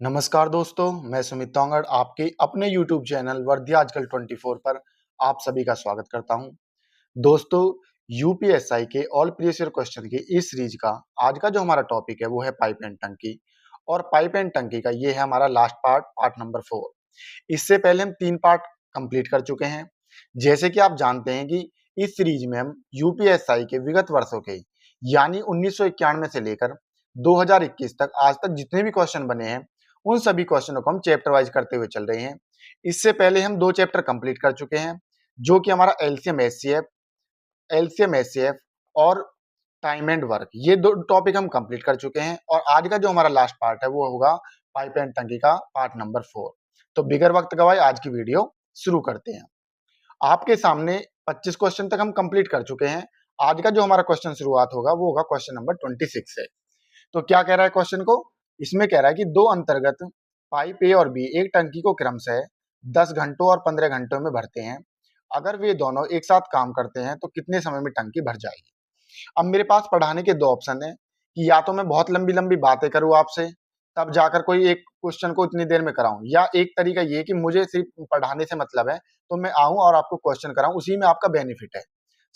नमस्कार दोस्तों, मैं सुमित तोंगड़ आपके अपने YouTube चैनल वर्दी आजकल 24 पर आप सभी का स्वागत करता हूं। दोस्तों, यूपीएसआई के ऑल प्रीवियस ईयर क्वेश्चन की इस सीरीज का आज का जो हमारा टॉपिक है वो है पाइप एंड टंकी। और पाइप एंड टंकी का ये है हमारा लास्ट पार्ट नंबर 4। इससे पहले हम 3 पार्ट कंप्लीट कर चुके हैं। जैसे कि आप जानते हैं कि इस सीरीज में हम यूपीएसआई के विगत वर्षों के यानी 1991 से लेकर 2021 तक आज तक जितने भी क्वेश्चन बने हैं उन सभी क्वेश्चनों को हम चैप्टर वाइज करते हुए चल रहे हैं। इससे पहले हम 2 चैप्टर कंप्लीट कर चुके हैं, जो कि हमारा एलसीएम एचसीएफ और टाइम एंड वर्क, ये 2 टॉपिक हम कंप्लीट कर चुके हैं। और आज का जो हमारा लास्ट पार्ट है वो होगा पाइप एंड टंकी का पार्ट नंबर 4। तो बिगर वक्त गवाए आज की वीडियो शुरू करते हैं। आपके सामने 25 क्वेश्चन तक हम कंप्लीट कर चुके हैं। आज का जो हमारा क्वेश्चन शुरुआत होगा वो होगा क्वेश्चन नंबर 26 से। तो क्या कह रहा है क्वेश्चन को? इसमें कह रहा है कि दो अंतर्गत पाइप ए और बी एक टंकी को क्रमशः 10 घंटों और 15 घंटों में भरते हैं। अगर वे दोनों एक साथ काम करते हैं तो कितने समय में टंकी भर जाएगी? अब मेरे पास पढ़ाने के 2 ऑप्शन है कि या तो मैं बहुत लंबी लंबी बातें करूं आपसे, तब जाकर कोई एक क्वेश्चन को इतनी देर में कराऊं, या एक तरीका ये कि मुझे सिर्फ पढ़ाने से मतलब है तो मैं आऊं और आपको क्वेश्चन कराऊं, उसी में आपका बेनिफिट है।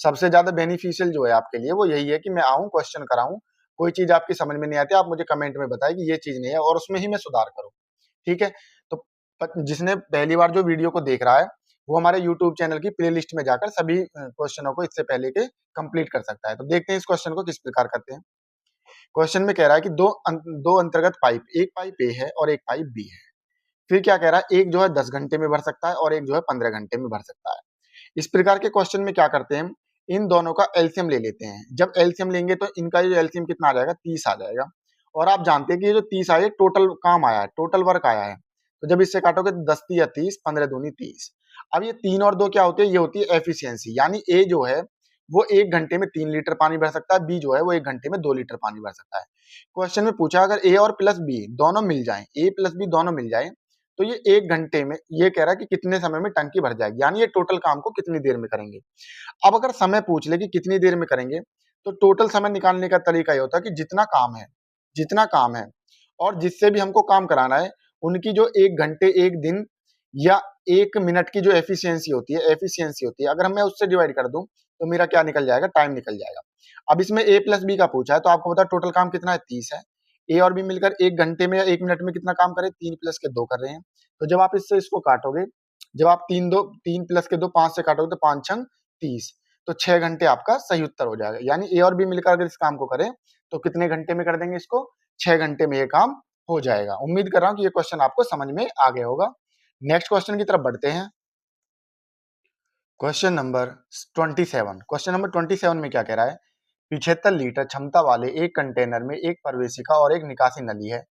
सबसे ज्यादा बेनिफिशियल जो है आपके लिए वो यही है कि मैं आऊं, क्वेश्चन कराऊं, कोई चीज आपकी समझ में नहीं आती आप मुझे कमेंट में बताएं कि ये चीज नहीं है और उसमें ही मैं सुधार करूं। ठीक है? तो जिसने पहली बार जो वीडियो को देख रहा है वो हमारे यूट्यूब चैनल की प्लेलिस्ट में जाकर सभी क्वेश्चनों को इससे पहले के कंप्लीट कर सकता है। तो देखते हैं इस क्वेश्चन को किस प्रकार करते हैं। क्वेश्चन में कह रहा है कि दो अंतर्गत पाइप, एक पाइप ए है और एक पाइप बी है। फिर क्या कह रहा है, एक जो है 10 घंटे में भर सकता है और एक जो है 15 घंटे में भर सकता है। इस प्रकार के क्वेश्चन में क्या करते हैं, इन दोनों का एलसीएम ले लेते हैं। जब एलसीएम लेंगे तो इनका जो एलसीएम कितना आ जाएगा, 30 आ जाएगा। और आप जानते हैं कि ये जो 30 आया टोटल काम आया है, टोटल वर्क आया है। तो जब इससे काटोगे 10 या 30, 15 दूनी 30। अब ये 3 और 2 क्या होते हैं, ये होती है एफिशिएंसी, यानी ए जो है वो 1 घंटे में 3 लीटर पानी भर सकता है, बी जो है वो 1 घंटे में 2 लीटर पानी भर सकता है। क्वेश्चन में पूछा अगर ए और प्लस बी दोनों मिल जाए, ए प्लस बी दोनों मिल जाए तो ये 1 घंटे में, ये कह रहा है कि कितने समय में टंकी भर जाएगी, यानी ये टोटल काम को कितनी देर में करेंगे। अब अगर समय पूछ ले कि कितनी देर में करेंगे, तो टोटल समय निकालने का तरीका ये होता है कि जितना काम है और जिससे भी हमको काम कराना है, उनकी जो 1 घंटे, 1 दिन या 1 मिनट की जो एफिशिएंसी होती है, अगर मैं उससे डिवाइड कर दूं तो मेरा क्या निकल जाएगा, टाइम निकल जाएगा। अब इसमें ए प्लस बी का पूछा है तो आपको पता टोटल काम कितना है, 30 है। ए और बी मिलकर 1 घंटे में या 1 मिनट में कितना काम करे, 3 प्लस के 2 कर रहे हैं। तो जब आप इससे इसको काटोगे, जब आप 3 प्लस के 2 5 से काटोगे तो 5 छंग 30, तो 6 घंटे आपका सही उत्तर हो जाएगा। यानी ए और बी मिलकर अगर इस काम को करें तो कितने घंटे में कर देंगे इसको, 6 घंटे में ये काम हो जाएगा। उम्मीद कर रहा हूं कि ये क्वेश्चन आपको समझ में आ गया होगा। नेक्स्ट क्वेश्चन की तरफ बढ़ते हैं। Question number 27। क्वेश्चन नंबर 27 में क्या कह रहा है, 75 लीटर क्षमता वाले एक कंटेनर में एक प्रवेशिका और एक निकासी नली है।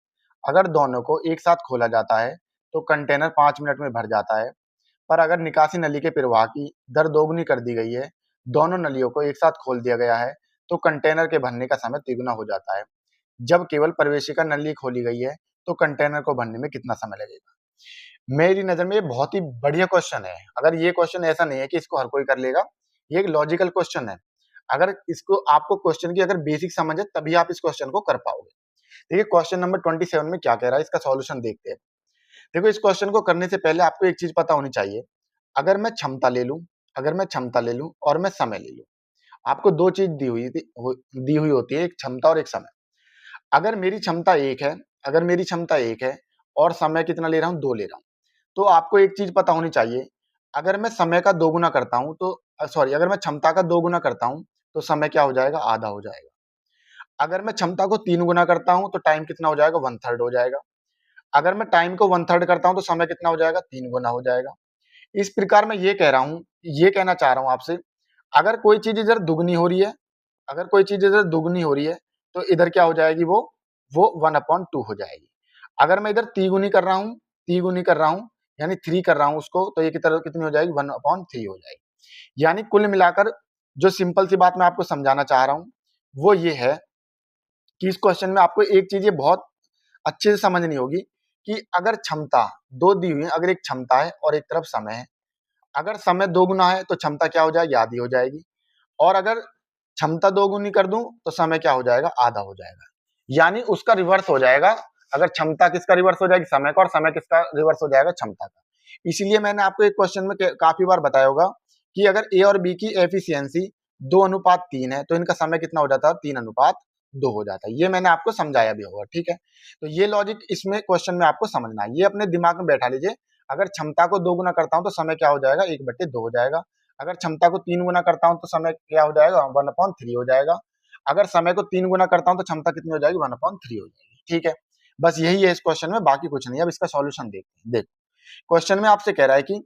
अगर दोनों को एक साथ खोला जाता है तो कंटेनर 5 मिनट में भर जाता है। पर अगर निकासी नली के प्रवाह की दर दोगुनी कर दी गई है, दोनों नलियों को एक साथ खोल दिया गया है, तो कंटेनर के भरने का समय तिगुना हो जाता है। जब केवल प्रवेशिका नली खोली गई है तो कंटेनर को भरने में कितना समय लगेगा? मेरी नजर में ये बहुत ही बढ़िया क्वेश्चन है। अगर ये क्वेश्चन ऐसा नहीं है कि इसको हर कोई कर लेगा, ये एक लॉजिकल क्वेश्चन है। अगर इसको आपको क्वेश्चन की अगर बेसिक समझ है तभी आप इस क्वेश्चन को कर पाओगे। देखिए क्वेश्चन नंबर 27 में क्या कह रहा है, इसका सॉल्यूशन देखते हैं। देखो इस क्वेश्चन को करने से पहले आपको एक चीज पता होनी चाहिए। अगर मैं क्षमता ले लूं, और मैं समय ले लूं, आपको 2 चीज दी हुई होती है, एक क्षमता और एक समय। अगर मेरी क्षमता 1 है, और समय कितना ले रहा हूं, 2 ले रहा हूं, तो आपको एक चीज पता होनी चाहिए। अगर मैं समय का 2 गुना करता हूं तो अगर मैं क्षमता का 2 गुना करता हूं तो समय क्या हो जाएगा, आधा हो जाएगा। अगर मैं क्षमता को 3 गुना करता हूं तो टाइम कितना हो जाएगा, 1/3 हो जाएगा। अगर मैं टाइम को 1/3 करता हूं तो समय कितना हो जाएगा, 3 गुना हो जाएगा। इस प्रकार मैं ये कहना चाह रहा हूं आपसे, अगर कोई चीज इधर दुगनी हो रही है, तो इधर क्या हो जाएगी, वो 1/2 हो जाएगी। अगर मैं इधर तिगुनी कर रहा हूं यानी 3 कर रहा हूं उसको, तो ये की तरह कितनी हो जाएगी, 1/3 हो जाएगी। यानी कुल मिलाकर जो सिंपल सी बात मैं आपको समझाना चाह रहा हूं वो ये है कि इस क्वेश्चन में आपको एक चीज ये बहुत अच्छे से समझनी होगी कि अगर क्षमता 2 दी हुई है, अगर एक क्षमता है और एक तरफ समय है, अगर समय 2 गुना है तो क्षमता क्या हो जाएगी, आधी हो जाएगी। और अगर क्षमता 2 गुनी कर दूं तो समय क्या हो जाएगा, आधा हो जाएगा। यानी उसका रिवर्स हो जाएगा। अगर क्षमता किसका रिवर्स हो जाएगी, समय का, और समय किसका रिवर्स हो जाएगा, क्षमता का। इसलिए मैंने आपको एक क्वेश्चन में काफी बार बताया होगा कि अगर ए और बी की एफिशिएंसी 2:3 है तो इनका समय कितना हो जाता है, 3:2 हो जाता है। ये मैंने आपको समझाया भी होगा, ठीक है। तो ये लॉजिक इसमें क्वेश्चन में आपको समझना है, ये अपने दिमाग में बैठा लीजिए। अगर क्षमता को 2 गुना करता हूं तो समय क्या हो जाएगा, 1/2 हो जाएगा। अगर क्षमता को 3 गुना करता हूं तो समय क्या हो जाएगा, 1/3 हो जाएगा। अगर समय को 3 गुना करता हूं तो क्षमता कितनी हो जाएगी, 1/3 हो जाएगी, ठीक है। बस यही है इस क्वेश्चन में, बाकी कुछ नहीं है। अब इसका सॉल्यूशन देखते हैं। देखो क्वेश्चन में आपसे कह रहा है कि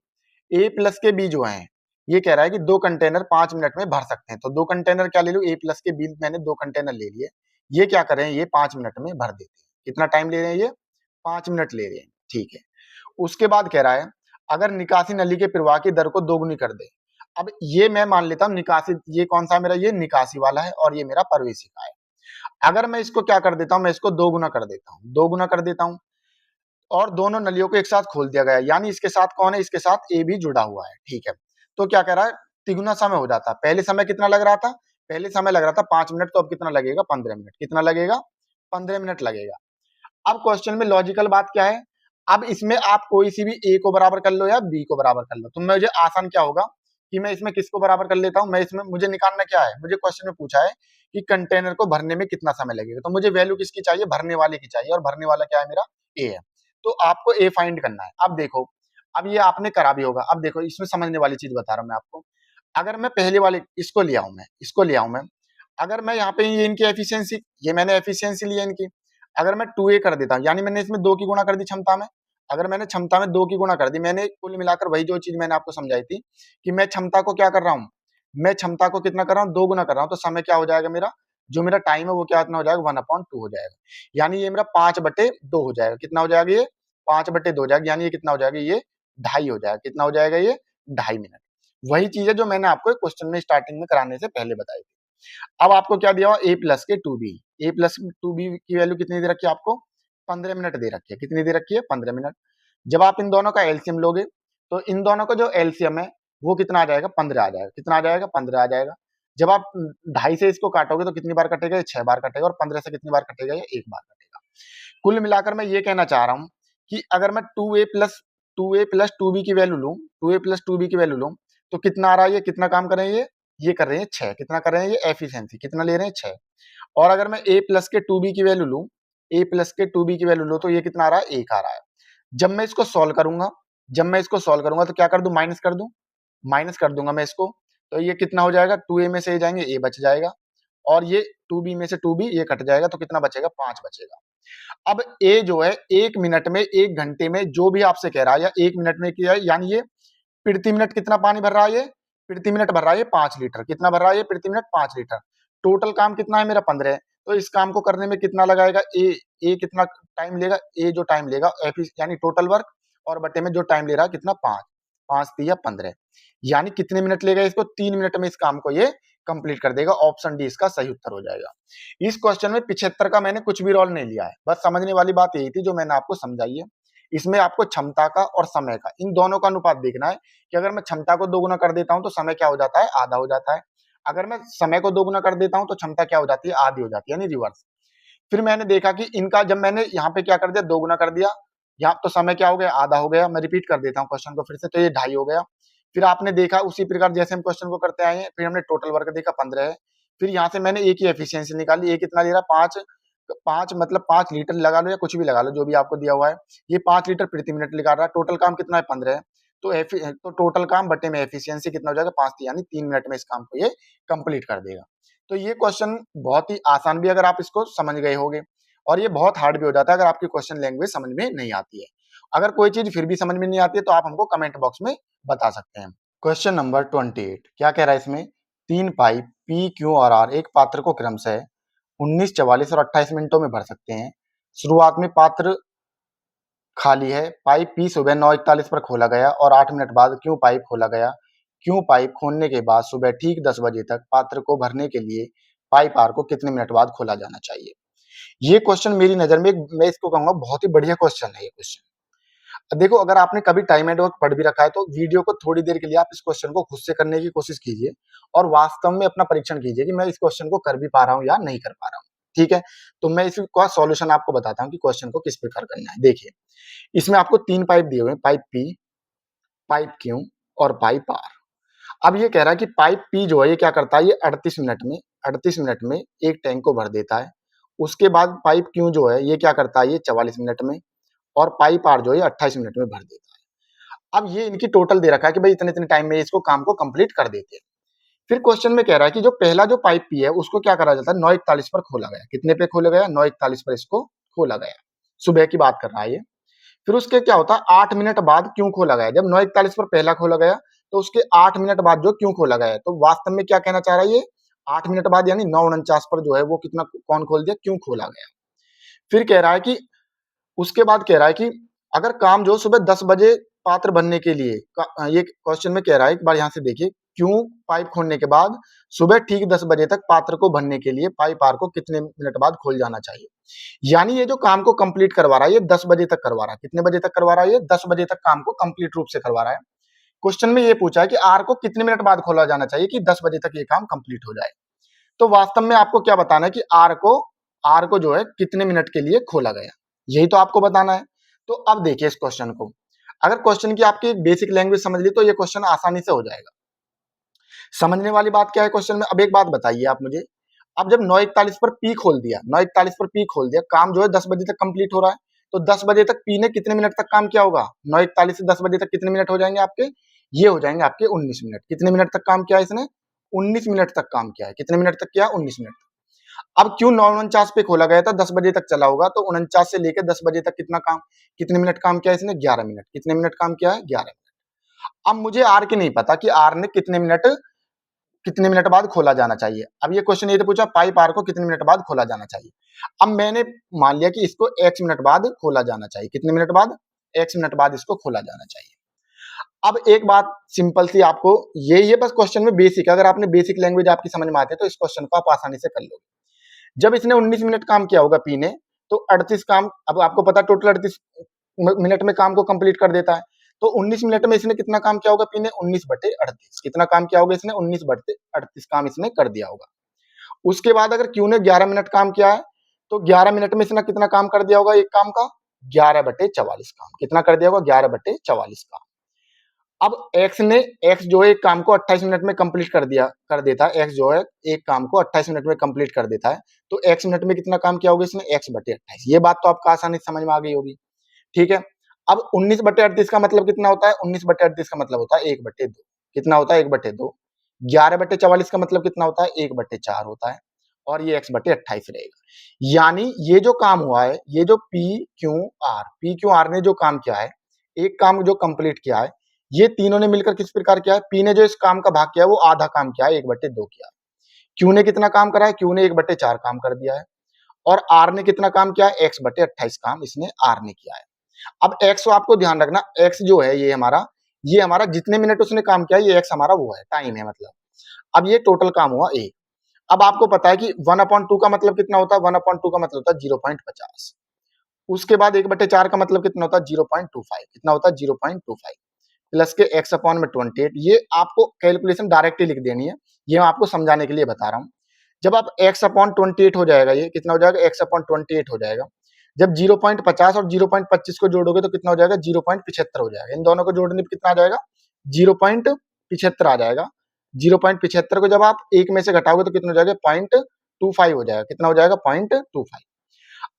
ए प्लस के बी जो है, ये कह रहा है कि 2 कंटेनर 5 मिनट में भर सकते हैं। तो 2 कंटेनर क्या ले लूं, ए प्लस के बी मैंने 2 कंटेनर ले लिए। ये क्या कर रहे हैं, ये 5 मिनट में भर देते हैं। कितना टाइम ले रहे हैं ये, 5 मिनट ले रहे हैं, ठीक है। उसके बाद कह रहा है अगर निकासी नली के प्रवाह की दर को दोगुनी कर दे। अब ये मैं मान लेता हूं निकासी, ये कौन सा मेरा, ये निकासी वाला है और ये मेरा प्रवेशिका है। अगर मैं इसको क्या कर देता हूं, मैं इसको 2 गुना कर देता हूं, 2 गुना कर देता हूं, और दोनों नलियों को एक साथ खोल दिया गया, यानी इसके साथ कौन है, इसके साथ ए भी जुड़ा हुआ है, ठीक है। तो क्या कह रहा है, तिगुना समय हो जाता। पहले समय कितना लग रहा था, पहले समय लग रहा था 5 मिनट, तो अब कितना लगेगा, 15 मिनट। कितना लगेगा, 15 मिनट लगेगा। अब क्वेश्चन में लॉजिकल बात क्या है, अब इसमें आप कोई सी भी ए को बराबर कर लो या बी को बराबर कर लो, तो मुझे आसान क्या होगा कि मैं इसमें किसको बराबर कर लेता हूं, मैं इसमें, मुझे निकालना क्या है, मुझे क्वेश्चन में पूछा है कि कंटेनर को भरने में कितना समय लगेगा, तो मुझे वैल्यू किसकी चाहिए, भरने वाले की चाहिए, और भरने वाला क्या है, मेरा ए है। तो आपको ए फाइंड करना है। अब देखो, अब ये आपने करा भी होगा। अब देखो इसमें समझने वाली चीज बता रहा हूं मैं आपको। अगर मैं पहले वाले इसको ले आऊं, मैं इसको ले आऊं मैं, अगर मैं यहाँ पे ये इनकी एफिशिएंसी, ये मैंने एफिशिएंसी ली है इनकी, अगर मैं 2a कर देता हूँ, यानी मैंने इसमें 2 की गुणा कर दी क्षमता में। अगर मैंने क्षमता में 2 की गुणा कर दी, मैंने कुल मिलाकर वही जो चीज मैंने आपको समझाई थी कि मैं क्षमता को क्या कर रहा हूँ, मैं क्षमता को कितना कर रहा हूँ, 2 गुना कर रहा हूँ, तो समय क्या हो जाएगा मेरा, जो मेरा टाइम है वो क्या इतना हो जाएगा, 1/2 हो जाएगा। यानी ये मेरा 5/2 हो जाएगा। कितना हो जाएगा, ये 5/2 हो जाएगा, यानी ये कितना हो जाएगा, ये 2.5 हो जाएगा। कितना हो जाएगा, ये 2.5 मिनट। वही चीज है जो मैंने आपको क्वेश्चन में स्टार्टिंग में कराने से पहले बताई थी। अब आपको क्या दिया हुआ, ए प्लस के 2b, ए प्लस 2b की वैल्यू कितनी दे रखी है आपको, 15 मिनट दे रखी है। कितनी दे रखी है, 15 मिनट। जब आप इन दोनों का एलसीएम लोगे तो इन दोनों का जो एलसीएम है वो कितना आ जाएगा, 15 आ जाएगा। कितना आ जाएगा, 15 आ जाएगा। जब आप 2.5 से इसको काटोगे तो कितनी बार कटेगा, 6 बार कटेगा, और 15 से कितनी बार कटेगा, ये 1 बार कटेगा। कुल मिलाकर मैं ये कहना चाह रहा हूं कि अगर मैं 2a प्लस 2b की वैल्यू लूं, 2a प्लस 2b की वैल्यू लूं, तो कितना आ रहा है, ये कितना काम कर रहे हैं, ये कर रहे हैं 6। कितना कर रहे हैं, ये एफिशिएंसी कितना ले रहे हैं, 6। और अगर मैं a प्लस के 2b की वैल्यू लूं, a प्लस के 2b की वैल्यू लूं, तो ये कितना आ रहा है, 1 आ रहा है। जब मैं इसको सॉल्व करूंगा, तो क्या कर दूं, माइनस कर दूंगा मैं इसको। तो ये कितना हो जाएगा, 2a में से ये जाएंगे, a बच जाएगा, और ये 2b में से 2b ये कट जाएगा, तो कितना बचेगा, 5 बचेगा। अब ए जो है 1 मिनट में, 1 घंटे में, जो भी आपसे कह रहा है, या 1 मिनट में किया है, यानी ये प्रति मिनट कितना पानी भर रहा है, ये प्रति मिनट भर रहा है, ये 5 लीटर। कितना भर रहा है, ये प्रति मिनट 5 लीटर। टोटल काम कितना है मेरा, 15 है। तो इस काम को करने में कितना लगाएगा, ए कितना टाइम लेगा, ए जो टाइम लेगा यानी टोटल वर्क, और बटे में जो टाइम ले रहा है कितना, 5, 5 तिया 15, यानी कितने मिनट लेगा इसको, 3 मिनट में इस काम को ये कंप्लीट कर देगा। ऑप्शन डी इसका सही उत्तर हो जाएगा। इस क्वेश्चन में 75 का मैंने कुछ भी रोल नहीं लिया है, बस समझने वाली बात यही थी जो मैंने आपको समझाई है। इसमें आपको क्षमता का और समय का, इन दोनों का अनुपात देखना है कि अगर मैं क्षमता को 2 गुना कर देता हूं तो समय क्या हो जाता है, आधा हो जाता है। अगर मैं समय को 2 गुना कर देता हूं तो क्षमता क्या हो जाती है, आधी हो जाती है, यानी रिवर्स। फिर मैंने देखा कि इनका, जब मैंने यहाँ पे क्या कर दिया, 2 गुना कर दिया, यहाँ तो समय क्या हो गया, आधा हो गया। मैं रिपीट कर देता हूँ क्वेश्चन को फिर से, तो ये 2.5 हो गया। फिर आपने देखा उसी प्रकार जैसे हम क्वेश्चन को करते आए हैं, फिर हमने टोटल वर्क देखा 15 है। फिर यहाँ से मैंने ए की एफिशिएंसी निकाली, ए कितना ले रहा, 5 मतलब 5 लीटर लगा लो या कुछ भी लगा लो, जो भी आपको दिया हुआ है। ये 5 लीटर प्रति मिनट निकाल रहा है। टोटल काम कितना है, 15 है। तो टोटल काम बटे में एफिशिएंसी कितना हो जाएगा, 5, यानी 3 मिनट में इस काम को ये कंप्लीट कर देगा। तो ये क्वेश्चन बहुत ही आसान भी अगर आप इसको समझ गए होगे, और ये बहुत हार्ड भी हो जाता है अगर आपकी क्वेश्चन लैंग्वेज समझ में नहीं आती है। अगर कोई चीज फिर भी समझ में नहीं आती है तो आप हमको कमेंट बॉक्स में बता सकते हैं। क्वेश्चन नंबर 28 क्या कह रहा है इसमें, 3 पाइप पी क्यू और आर एक पात्र को क्रमशः 19, 44 और 28 मिनटों में भर सकते हैं। शुरुआत में पात्र खाली है। पाइप पी सुबह 9:41 पर खोला गया और 8 मिनट बाद क्यू पाइप खोला गया। क्यू पाइप खोलने के बाद सुबह ठीक 10 बजे तक पात्र को भरने के लिए पाइप आर को कितने मिनट बाद खोला जाना चाहिए। ये क्वेश्चन मेरी नजर में, मैं इसको कहूंगा बहुत ही बढ़िया क्वेश्चन है ये क्वेश्चन। देखो अगर आपने कभी टाइम एंड वर्क पढ़ भी रखा है तो वीडियो को थोड़ी देर के लिए आप इस क्वेश्चन को खुद से करने की कोशिश कीजिए, और वास्तव में अपना परीक्षण कीजिए कि मैं इस क्वेश्चन को कर भी पा रहा हूँ या नहीं कर पा रहा हूँ। ठीक है, तो मैं इसका सॉल्यूशन आपको बताता हूँ कि क्वेश्चन को किस प्रकार करना है। देखिए, इसमें आपको 3 पाइप दिए हुए हैं, पाइप P, पाइप Q और पाइप R। अब ये कह रहा है कि पाइप P जो है ये क्या करता है, ये 38 मिनट में एक टैंक को भर देता है। उसके बाद पाइप Q जो है ये क्या करता है, ये 44 मिनट में, और पाइप R जो है 28 मिनट में भर देता है। अब ये इनकी टोटल दे रखा है कि भाई इतने इतने टाइम में इसको काम को कंप्लीट कर देते हैं। फिर क्वेश्चन में कह रहा है कि जो पहला जो पाइप P है उसको क्या करा जाता है, 9:41 पर खोला गया। कितने पे खोला गया, 9:41 पर इसको खोला गया। सुबह की बात कर रहा है ये। फिर उसके क्या होता है, 8 मिनट बाद क्यों खोला गया। जब 9:41 पर पहला खोला गया तो उसके 8 मिनट बाद जो क्यों खोला गया है, तो वास्तव में क्या कहना चाह रहा है ये, 8 मिनट बाद यानी 9:49 पर जो है वो कितना कौन खोल दिया, क्यों खोला गया। फिर कह रहा है कि उसके बाद कह रहा है कि अगर काम जो सुबह 10 बजे पात्र भरने के लिए ये क्वेश्चन में कह रहा है, एक बार यहाँ से देखिए, क्यों पाइप खोलने के बाद सुबह ठीक 10 बजे तक पात्र को भरने के लिए पाइप आर को कितने मिनट बाद खोल जाना चाहिए। यानी ये जो काम को कंप्लीट करवा रहा है ये 10 बजे तक करवा रहा है। कितने बजे तक करवा रहा है, ये 10 बजे तक काम को कंप्लीट रूप से करवा रहा है। क्वेश्चन में ये पूछा है कि आर को कितने मिनट बाद खोला जाना चाहिए कि 10 बजे तक ये काम कंप्लीट हो जाए। तो वास्तव में आपको क्या बताना है कि आर को जो है कितने मिनट के लिए खोला गया, यही तो आपको बताना है। तो अब देखिए इस क्वेश्चन को, अगर क्वेश्चन की आपकी बेसिक लैंग्वेज समझ ली तो ये क्वेश्चन आसानी से हो जाएगा। समझने वाली बात क्या है क्वेश्चन में, अब एक बात बताइए आप मुझे, अब जब 9:41 पर पी खोल दिया, 9:41 पर पी खोल दिया, काम जो है 10 बजे तक कंप्लीट हो रहा है, तो 10 बजे तक पी ने कितने मिनट तक काम किया होगा, 9:41 से 10 बजे तक कितने मिनट हो जाएंगे आपके, ये हो जाएंगे आपके 19 मिनट। कितने मिनट तक काम किया इसने, 19 मिनट तक काम किया है। कितने मिनट तक किया, 19 मिनट। अब क्यों 9:49 पे खोला गया था, 10 बजे तक चला होगा, तो 49 से लेकर 10 बजे तक कितना काम, कितने मिनट काम किया इसने, 11 मिनट। कितने मिनट काम किया है, 11 मिनट। अब मुझे आर की नहीं पता कि आर ने कितने मिनट बाद खोला जाना चाहिए। अब ये क्वेश्चन ये तो पूछा पाइप आर को कितने मिनट बाद खोला जाना चाहिए। अब मैंने मान लिया कि इसको x मिनट बाद खोला जाना चाहिए। कितने मिनट बाद, x मिनट बाद इसको खोला जाना चाहिए। अब एक बात सिंपल सी आपको ये बस क्वेश्चन में बेसिक, अगर आपने बेसिक लैंग्वेज आपकी समझ में आती है तो इस क्वेश्चन को आप आसानी से कर लोगे। जब इसने 19 मिनट काम किया होगा पी ने, तो 38 काम, अब आपको पता टोटल 38 मिनट में काम को कंप्लीट कर देता है। तो 19 मिनट में इसने कितना काम किया होगा पी ने, 19/38। कितना काम किया होगा इसने, 19/38 काम इसने कर दिया होगा। उसके बाद अगर क्यू ने 11 मिनट काम किया है, तो 11 मिनट में इसने कितना काम कर दिया होगा एक काम का, 11/44 काम। कितना कर दिया होगा, 11/44 काम। अब x जो है एक काम को 28 मिनट में कंप्लीट कर देता है। x जो है एक काम को 28 मिनट में कंप्लीट कर देता है, तो x मिनट में कितना काम किया होगा इसने, x/28। ये बात तो आपको आसानी से समझ में आ गई होगी, ठीक है। अब 19/38 का मतलब कितना होता है, 19/38 का मतलब होता है 1/2। कितना होता है, 1/2। 11/44 का मतलब कितना होता है, 1/4 होता है, और ये x/28 रहेगा। यानी ये जो काम हुआ है, ये जो पी क्यू आर ने जो काम किया है, एक काम जो कंप्लीट किया है, ये तीनों ने मिलकर किस प्रकार किया है, पी ने जो इस काम का भाग किया है वो आधा काम किया है, 1/2 किया है। क्यू ने कितना काम करा है, क्यू ने 1/4 काम कर दिया है, और आर ने कितना काम किया है, x/28 काम इसने आर ने किया है। अब x आपको ध्यान रखना, x जो है ये हमारा जितने मिनट उसने काम किया ये x हमारा वो है, टाइम है मतलब। अब ये टोटल काम हुआ a। अब आपको पता है कि 1/2 का मतलब कितना होता है, 1/2 का मतलब होता है 0.50। उसके बाद 1/4 का मतलब कितना होता है, 0.25। कितना होता है, 0.25 प्लस के x/28। ये आपको कैलकुलेशन डायरेक्टली लिख देनी है, ये मैं आपको समझाने के लिए बता रहा हूँ। जब आप x/28 हो जाएगा, ये कितना हो जाएगा, x/28 हो जाएगा। जब 0.50 और 0.25 को जोड़ोगे तो कितना हो जाएगा, 0.75 हो जाएगा। इन दोनों को जोड़ने पे कितना आ जाएगा, 0.75 आ जाएगा। 0.75 को जब आप एक में से घटाओगे तो कितना हो जाएगा, 0.25 हो जाएगा। कितना हो जाएगा, 0.25।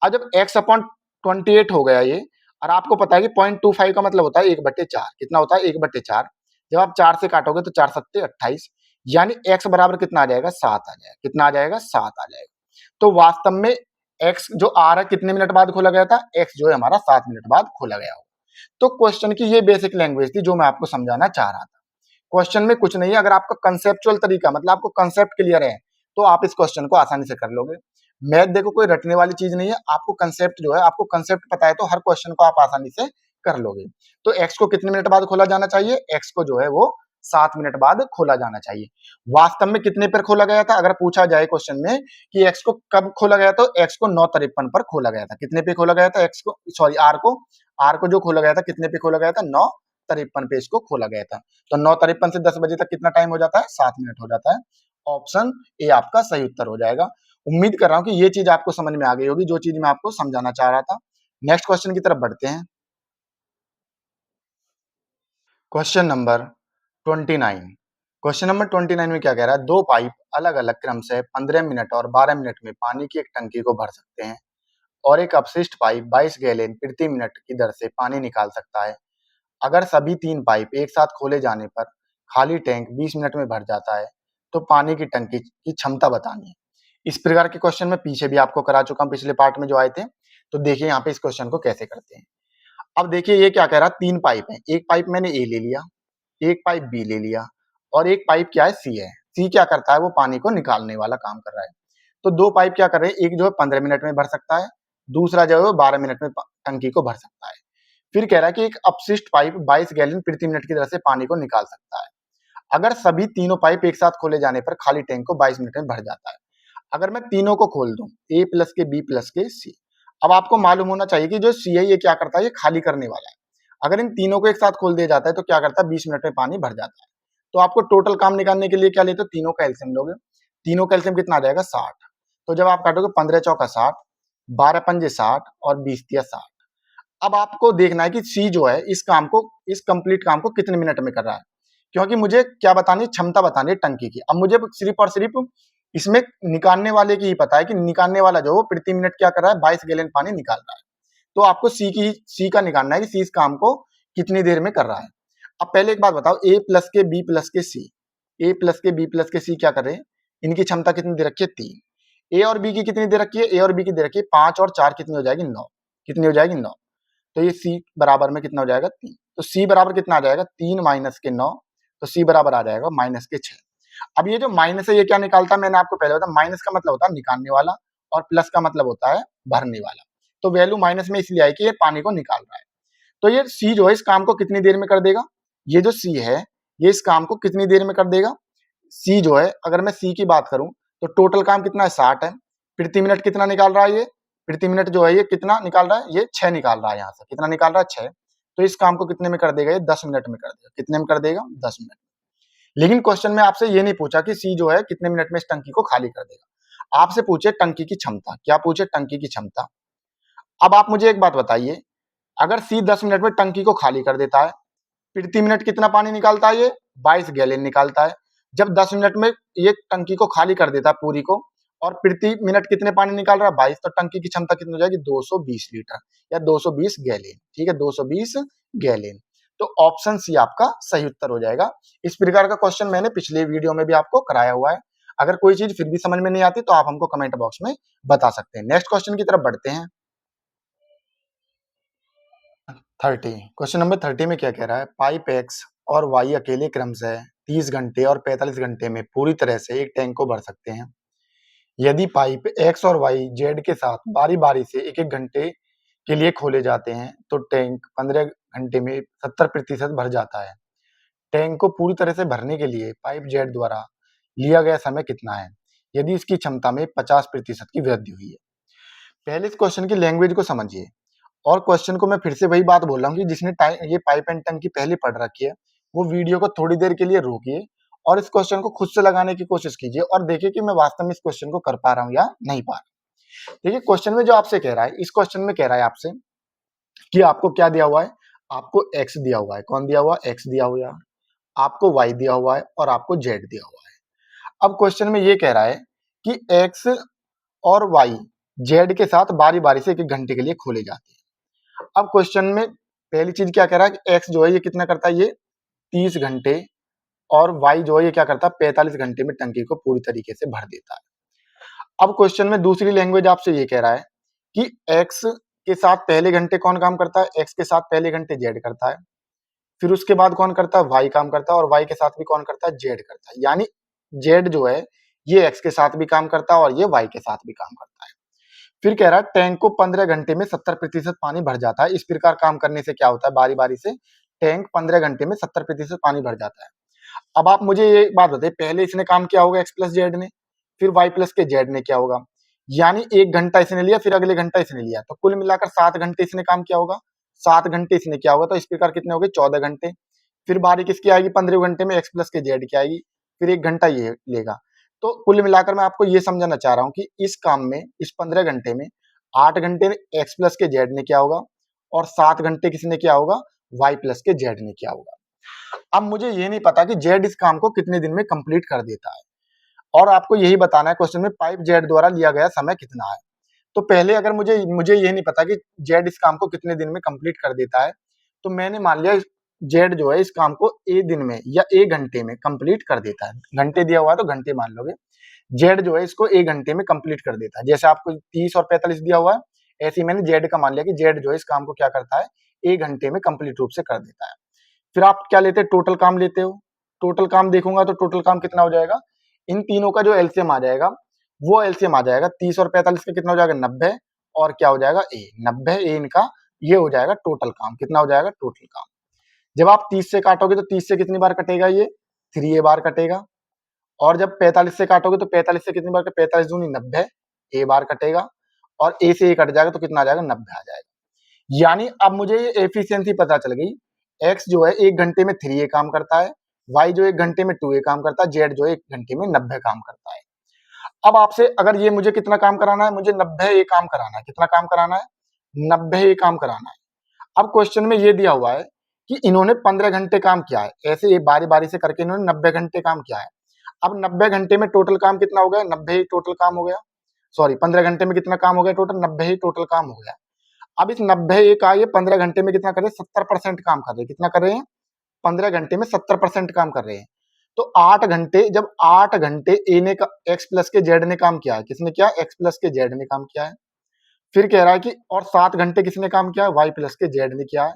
अब जब x/28 हो गया ये, और आपको पता है कि 0.25 का मतलब होता है 1/4। कितना होता है, 1/4। जब आप 4 से काटोगे तो 4 सत्ते 28, यानी x बराबर कितना आ जाएगा, 7 आ जाएगा। कितना आ जाएगा, 7 आ जाएगा। तो वास्तव में x जो आर है कितने मिनट बाद खोला गया था, x जो है हमारा 7 मिनट बाद खोला गया होगा। तो क्वेश्चन की ये बेसिक लैंग्वेज थी जो मैं आपको समझाना चाह रहा था। क्वेश्चन में कुछ नहीं है, अगर आपका कंसेप्चुअल तरीका मतलब आपको कंसेप्ट क्लियर है तो आप इस क्वेश्चन को आसानी से कर लोगे। मैथ देखो कोई रटने वाली चीज नहीं है, आपको कंसेप्ट जो है, आपको कंसेप्ट पता है तो हर क्वेश्चन को आप आसानी से कर लोगे। तो x को कितने मिनट बाद खोला जाना चाहिए, x को जो है वो 7 मिनट बाद खोला जाना चाहिए। वास्तव में कितने पर खोला गया था, अगर पूछा जाए क्वेश्चन में कि x को कब खोला गया, तो x को 9:53 पर खोला गया था। कितने पे खोला गया था, x को सॉरी आर को जो खोला गया था कितने पे खोला गया था, 9:53 पे इसको खोला गया था। तो 9:53 से 10 बजे तक कितना टाइम हो जाता है, 7 मिनट हो जाता है। ऑप्शन ए आपका सही उत्तर हो जाएगा। उम्मीद कर रहा हूँ कि ये चीज आपको समझ में आ गई होगी, जो चीज मैं आपको समझाना चाह रहा था। नेक्स्ट क्वेश्चन की तरफ बढ़ते हैं। Question number 29। क्वेश्चन नंबर 29 में क्या कह रहा है, दो पाइप अलग अलग क्रम से 15 मिनट और 12 मिनट में पानी की एक टंकी को भर सकते हैं और एक अपशिष्ट पाइप 22 गैलन प्रति मिनट की दर से पानी निकाल सकता है। अगर सभी तीन पाइप एक साथ खोले जाने पर खाली टैंक 20 मिनट में भर जाता है, तो पानी की टंकी की क्षमता बतानी है। इस प्रकार के क्वेश्चन मैं पीछे भी आपको करा चुका हूं, पिछले पार्ट में जो आए थे। तो देखिए यहाँ पे इस क्वेश्चन को कैसे करते हैं। अब देखिए ये क्या कह रहा है, तीन पाइप है, एक पाइप मैंने ए ले लिया, एक पाइप बी ले लिया और एक पाइप क्या है, सी है। सी क्या करता है, वो पानी को निकालने वाला काम कर रहा है। तो दो पाइप क्या कर रहे हैं, एक जो है 15 मिनट में भर सकता है, दूसरा जो है वो 12 मिनट में टंकी को भर सकता है। फिर कह रहा है कि एक अपशिष्ट पाइप 22 गैलन प्रति मिनट की दर से पानी को निकाल सकता है। अगर सभी तीनों पाइप एक साथ खोले जाने पर खाली टैंक को 22 मिनट में भर जाता है। अगर मैं तीनों को खोल दूं, ए प्लस के बी प्लस के सी, अब आपको मालूम होना चाहिए कि जो सी है ये क्या करता है, ये खाली करने वाला है। अगर इन तीनों को एक साथ खोल दिया जाता है तो क्या करता है, 20 मिनट में पानी भर जाता है। तो आपको टोटल काम निकालने के लिए क्या लेते हो, तीनों का एलसीएम लोगे। तीनों का एलसीएम कितना आ जाएगा, 60। तो जब आप काटोगे 15 चौका 60, 12 पंजे 60 और 20 तिया 60। अब आपको देखना है कि सी जो है इस काम को, इस कंप्लीट काम को कितने मिनट में कर रहा है, क्योंकि मुझे क्या बतानी है, क्षमता बतानी है टंकी की। अब मुझे सिर्फ और सिर्फ इसमें निकालने वाले की ही पता है कि निकालने वाला जो वो प्रति मिनट क्या कर रहा है, 22 गैलन पानी निकाल रहा है। तो आपको सी का निकालना है कि सी इस काम को कितनी देर में कर रहा है। अब पहले एक बात बताओ, ए प्लस के बी प्लस के सी, ए प्लस के बी प्लस के सी क्या कर रहे हैं, इनकी क्षमता कितनी दे रखी है, 3। ए और बी की कितनी दे रखी है, ए और बी की दे रखी है 5 और 4 कितनी हो जाएगी, 9। कितनी हो जाएगी, 9। तो ये सी बराबर में कितना हो जाएगा, 3। तो सी बराबर कितना आ जाएगा, 3 माइनस के 9। तो सी बराबर आ जाएगा माइनस के 6। अब ये जो माइनस है ये क्या निकालता है, मैंने आपको पहले बताया, माइनस का मतलब होता है निकालने वाला और प्लस का मतलब होता है भरने वाला। तो वैल्यू माइनस में इसलिए आई कि ये पानी को निकाल रहा है। तो ये सी जो है इस काम को कितनी देर में कर देगा, ये जो सी है ये इस काम को कितनी देर में कर देगा। सी जो है, अगर मैं सी की बात करूं तो टोटल काम कितना है, 60 है। प्रति मिनट कितना निकाल रहा है, ये प्रति मिनट जो है ये कितना निकाल रहा है, ये 6 निकाल रहा है। यहाँ से कितना निकाल रहा है, 6। तो इस काम को कितने में कर देगा, ये 10 मिनट में कर देगा। कितने में कर देगा, 10 मिनट। लेकिन क्वेश्चन में आपसे ये नहीं पूछा कि सी जो है कितने मिनट में इस टंकी को खाली कर देगा। आपसे पूछे टंकी की क्षमता, क्या पूछे, टंकी की क्षमता। अब आप मुझे एक बात बताइए, अगर सी 10 मिनट में टंकी को खाली कर देता है, प्रति मिनट कितना पानी निकालता है, ये 22 गैलन निकालता है। जब 10 मिनट में ये टंकी को खाली कर देता है पूरी को, और प्रति मिनट कितने पानी निकाल रहा है, 22, तो टंकी की क्षमता कितनी हो जाएगी, 220 लीटर या 220 गैलन। ठीक है, 220 गैलन। तो ऑप्शन सी आपका सही उत्तर हो जाएगा। इस प्रकार का क्वेश्चन मैंने पिछले वीडियो में भी आपको कराया हुआ है। अगर कोई चीज फिर भी समझ में नहीं आती तो आप हमको कमेंट बॉक्स में बता सकते हैं। नेक्स्ट क्वेश्चन की तरफ बढ़ते हैं। 30, क्वेश्चन नंबर 30 में क्या कह रहा है, पाइप एक्स और वाई अकेले क्रम से 30 घंटे और 45 घंटे में पूरी तरह से एक टैंक को भर सकते हैं। यदि पाइप एक्स और वाई जेड के साथ बारी बारी से एक एक घंटे के लिए खोले जाते हैं तो टैंक 15 घंटे में 70% भर जाता है। टैंक को पूरी तरह से भरने के लिए पाइप जेड द्वारा लिया गया समय कितना है, यदि इसकी क्षमता में 50% की वृद्धि हुई है। पहले इस क्वेश्चन की लैंग्वेज को समझिए, और क्वेश्चन को मैं फिर से वही बात बोल रहा हूँ कि जिसने ये पाइप एंड टंकी की पहले पढ़ रखी है वो वीडियो को थोड़ी देर के लिए रोकिए और इस क्वेश्चन को खुद से लगाने की कोशिश कीजिए और देखिए कि मैं वास्तव में इस क्वेश्चन को कर पा रहा हूँ या नहीं पा रहा। देखिए क्वेश्चन में जो आपसे कह रहा है, इस क्वेश्चन में कह रहा है आपसे कि आपको क्या दिया हुआ है, आपको एक्स दिया हुआ है। कौन दिया हुआ, एक्स दिया हुआ है, आपको वाई दिया हुआ है और आपको जेड दिया हुआ है। अब क्वेश्चन में ये कह रहा है कि एक्स और वाई जेड के साथ बारी बारी से एक एक घंटे के लिए खोले जाते हैं। अब क्वेश्चन में पहली चीज क्या कह रहा है कि एक्स जो है ये कितना करता है, ये 30 घंटे, और वाई जो है ये क्या करता है, 45 घंटे में टंकी को पूरी तरीके से भर देता है। अब क्वेश्चन में दूसरी लैंग्वेज आपसे ये कह रहा है कि एक्स के साथ पहले घंटे कौन काम करता है, एक्स के साथ पहले घंटे जेड करता है, फिर उसके बाद कौन करता है, वाई काम करता है, और वाई के साथ भी कौन करता है, जेड करता है। यानी जेड जो है ये एक्स के साथ भी काम करता है और ये वाई के साथ भी काम करता है। फिर कह रहा है टैंक को 15 घंटे में 70% पानी भर जाता है। इस प्रकार काम करने से क्या होता है, बारी बारी से टैंक 15 घंटे में 70% पानी भर जाता है। अब आप मुझे ये बात बताइए, पहले इसने काम किया होगा एक्स प्लस जेड ने, फिर वाई प्लस के जेड ने क्या होगा, यानी 1 घंटा इसने लिया फिर अगले घंटा इसने लिया, तो कुल मिलाकर 7 घंटे इसने काम किया होगा। 7 घंटे इसने किया होगा, तो इस प्रकार कितने हो गए, 14 घंटे। फिर बारी किसकी आएगी, 15 घंटे में एक्स प्लस के जेड की आएगी, फिर 1 घंटा ये लेगा। तो कुल मिलाकर मैं आपको ये समझाना चाह रहा हूँ कि इस काम में, इस 15 घंटे में 8 घंटे एक्स प्लस के जेड ने किया होगा और 7 घंटे किसने किया होगा, वाई प्लस के जेड ने किया होगा। अब मुझे ये नहीं पता कि जेड इस काम को कितने दिन में कंप्लीट कर देता है, और आपको यही बताना है क्वेश्चन में पाइप जेड द्वारा लिया गया समय कितना है। तो पहले अगर मुझे मुझे ये नहीं पता कि जेड इस काम को कितने दिन में कंप्लीट कर देता है, तो मैंने मान लिया जेड जो है इस काम को ए दिन में या ए घंटे में कंप्लीट कर देता है। घंटे दिया हुआ है तो घंटे मान लोगे। जेड जो है इसको ए घंटे में कंप्लीट कर देता है। जैसे आपको 30 और 45 दिया हुआ है, ऐसे ही मैंने जेड का मान लिया कि जेड जो है इस काम को क्या करता है, ए घंटे में कंप्लीट रूप से कर देता है। फिर आप क्या लेते हैं, टोटल काम लेते हो। टोटल काम देखूंगा तो टोटल काम कितना हो जाएगा, इन तीनों का जो एलसीएम आ जाएगा वो एलसीएम आ जाएगा 30 और 45 का कितना हो जाएगा, 90, और क्या हो जाएगा ए 90 ए इनका, ये हो जाएगा टोटल काम। कितना हो जाएगा टोटल काम। जब आप 30 से काटोगे तो 30 से कितनी बार कटेगा, ये 3 बार कटेगा। और जब 45 से काटोगे तो 45 से कितनी बार, 45 दूनी 90 ए बार कटेगा, और ए से ए कट जाएगा तो कितना आ जाएगा, 90 आ जाएगा। यानी अब मुझे ये एफिशिएंसी पता चल गई, एक्स जो है 1 घंटे में 3 ए काम करता है, वाई जो 1 घंटे में 2 ए काम करता है, जेड जो 1 घंटे में 90 काम करता है। अब आपसे अगर ये मुझे कितना काम कराना है, मुझे 90 ए काम कराना है। कितना काम कराना है, 90 ए काम कराना है। अब क्वेश्चन में ये दिया हुआ है कि इन्होंने 15 घंटे काम किया है, ऐसे ये बारी बारी से करके इन्होंने 90 घंटे काम किया है। अब 90 घंटे में टोटल काम कितना हो गया, 90 ही टोटल काम हो गया। सॉरी, 15 घंटे में कितना काम हो गया टोटल, 90 ही टोटल काम हो गया। अब इस 90 का ये 15 घंटे में कितना कर रहे हैं, 70% काम कर रहे हैं। कितना कर रहे हैं, 15 घंटे में 70% काम कर रहे हैं। तो 8 घंटे, जब 8 घंटे ए ने एक्स प्लस के जेड ने काम किया है, किसने किया, एक्स प्लस के जेड ने काम किया है। फिर कह रहा है कि और 7 घंटे किसने काम किया है, वाई प्लस के जेड ने किया है।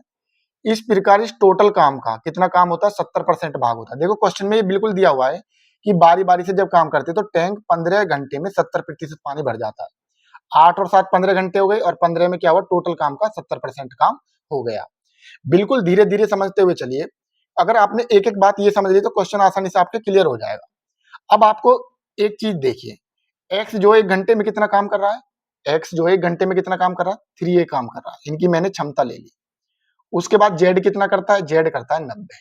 इस प्रकार इस टोटल काम का कितना काम होता है, 70% भाग होता है। देखो क्वेश्चन में ये बिल्कुल दिया हुआ है कि बारी बारी से जब काम करते तो टैंक 15 घंटे में 70% पानी भर जाता है। 8 और 7 15 घंटे हो गए, और 15 में क्या हुआ, टोटल काम का 70% काम हो गया। बिल्कुल धीरे धीरे समझते हुए चलिए। अगर आपने एक एक बात ये समझ ली तो क्वेश्चन आसानी से आपके क्लियर हो जाएगा। अब आपको एक चीज देखिए, एक्स जो 1 घंटे में कितना काम कर रहा है, एक्स जो 1 घंटे में कितना काम कर रहा है, 3a काम कर रहा है। इनकी मैंने क्षमता ले ली। उसके बाद जेड कितना करता है, जेड करता है 90,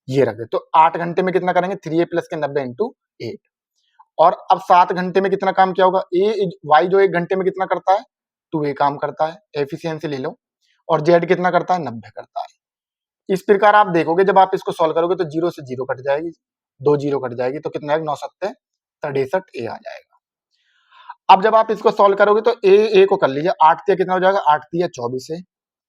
ये रख दे। तो 8 घंटे में कितना करेंगे, 3a प्लस के 90 इंटू 8। और अब 7 घंटे में कितना काम किया होगा, ए वाई जो 1 घंटे में कितना करता है, 2a काम करता है, एफिशिएंसी ले लो। और जेड कितना करता है, 90 करता है। इस प्रकार आप देखोगे जब आप इसको सॉल्व करोगे तो 0 से 0 कट जाएगी, 2 0 कट जाएगी, तो कितना आएगा, 9 7 63 ए आ जाएगा। अब जब आप इसको सॉल्व करोगे तो ए को कर लीजिए, 8 तिया कितना हो जाएगा, 8 तिया 24 है,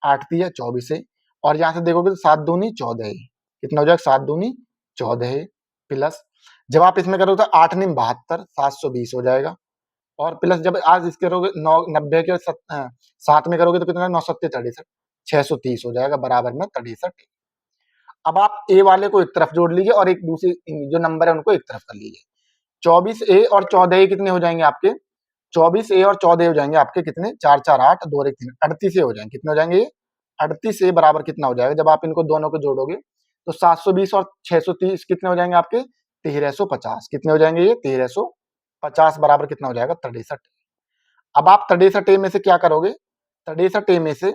8 तिया 24 है। और यहां से देखोगे तो 7 दूनी 14 है, कितना हो जाएगा, 7 दूनी 14 है, प्लस जब आप इसमें करोगे तो 8 नीम 72, 720 हो जाएगा। और प्लस जब आज इसके करोगे 9 90 के 7 में करोगे तो कितना, 9 7 63, 630 हो जाएगा, बराबर में 63। अब आप ए वाले को एक तरफ जोड़ लीजिए और एक दूसरी जो नंबर है उनको एक तरफ कर लीजिए। 24a और 14a कितने हो जाएंगे आपके, 24a और 14 हो जाएंगे आपके कितने, 4 4 8 2 1 3 38 हो जाएंगे। कितने हो जाएंगे ये, 38a बराबर कितना हो जाएगा, जब आप इनको दोनों को जोड़ोगे तो 720 और 630 कितने हो जाएंगे आपके, 1350। कितने हो जाएंगे ये, 1350 बराबर कितना हो जाएगा, 63। अब आप 63a में से क्या करोगे, 63a में से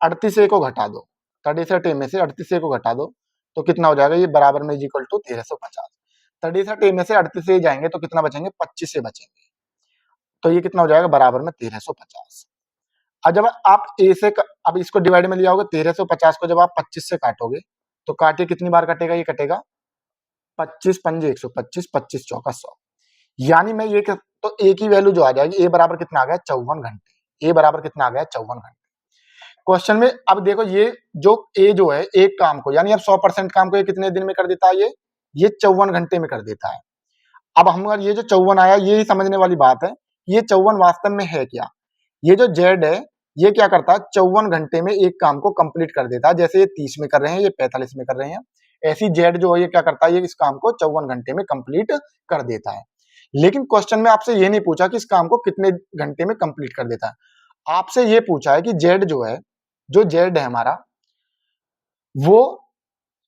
38a को घटा दो, 63a में से 38a को घटा दो तो कितना हो जाएगा, ये बराबर में इक्वल टू 1350। 63a में से 38a जाएंगे तो कितना बचेंगे, 25 से बचेंगे, तो ये कितना हो जाएगा, बराबर में 1350। अब जब आप ए से अब इसको डिवाइड में लिया होगा, 1350 को जब आप 25 से काटोगे तो काटिए कितनी बार कटेगा, ये कटेगा 25 पंजे 125, 25 चौका 100। यानी मैं ये तो ए की वैल्यू जो आ जाएगी, ए बराबर कितना आ गया, 54 घंटे। ए बराबर कितना आ गया, 54 घंटे। क्वेश्चन में अब देखो ये जो ए जो है एक काम को, यानी अब 100% काम को ये कितने दिन में कर देता है, ये 54 घंटे में कर देता है। अब हम ये जो 54 आया, ये ही समझने वाली बात है, ये 54 वास्तव में है क्या। ये जो जेड है ये क्या करता है, 54 घंटे में एक काम को कंप्लीट कर देता है। जैसे ये 30 में कर रहे हैं, ये 45 में कर रहे हैं, ऐसी जेड जो है ये क्या करता है, ये इस काम को 54 घंटे में कंप्लीट कर देता है। लेकिन क्वेश्चन में आपसे ये नहीं पूछा कि इस काम को कितने घंटे में कंप्लीट कर देता है। आपसे ये पूछा है कि जेड जो है, जो जेड है हमारा, वो